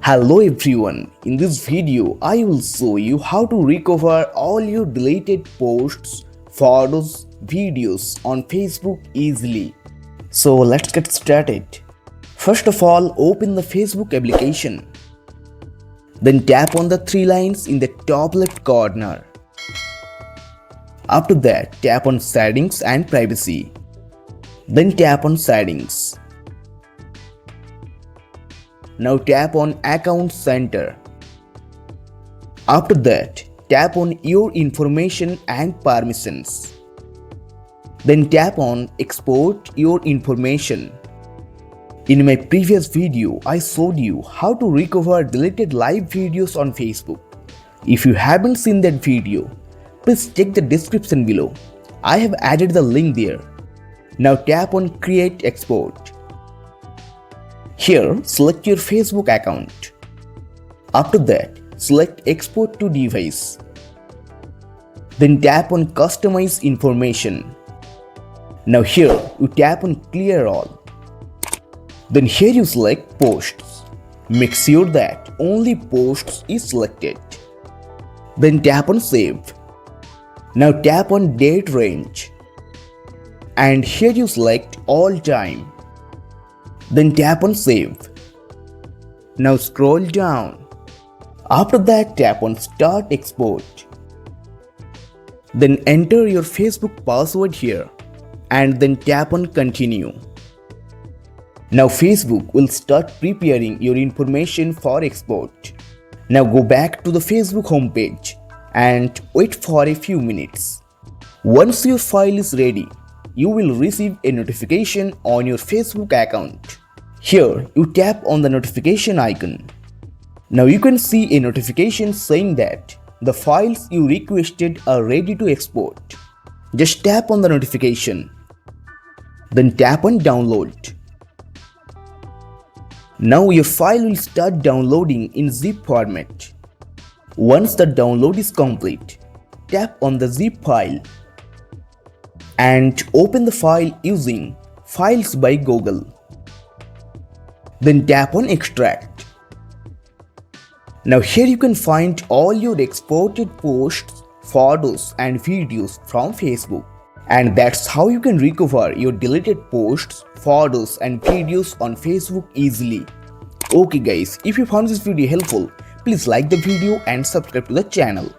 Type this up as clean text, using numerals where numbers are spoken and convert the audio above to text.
Hello everyone, in this video I will show you how to recover all your deleted posts, photos, videos on Facebook easily. So let's get started. First of all, open the Facebook application. Then tap on the three lines in the top left corner. After that, tap on Settings and Privacy. Then tap on Settings. Now tap on Account Center. After that, tap on Your Information and Permissions. Then tap on Export Your Information. In my previous video, I showed you how to recover deleted live videos on Facebook. If you haven't seen that video, please check the description below. I have added the link there. Now tap on Create Export. Here, select your Facebook account. After that, select Export to Device. Then tap on Customize Information. Now here, you tap on Clear All. Then here you select Posts. Make sure that only Posts is selected. Then tap on Save. Now tap on Date Range. And here you select All Time. Then tap on Save. Now scroll down. After that, tap on Start Export. Then enter your Facebook password here and then tap on Continue. Now Facebook will start preparing your information for export. Now go back to the Facebook homepage and wait for a few minutes. Once your file is ready, you will receive a notification on your Facebook account. Here, you tap on the notification icon. Now you can see a notification saying that the files you requested are ready to export. Just tap on the notification. Then tap on Download. Now your file will start downloading in zip format. Once the download is complete, tap on the zip file and open the file using Files by Google. Then tap on Extract. Now here you can find all your exported posts, photos and videos from Facebook. And that's how you can recover your deleted posts, photos and videos on Facebook easily. Okay guys, if you found this video helpful, please like the video and subscribe to the channel.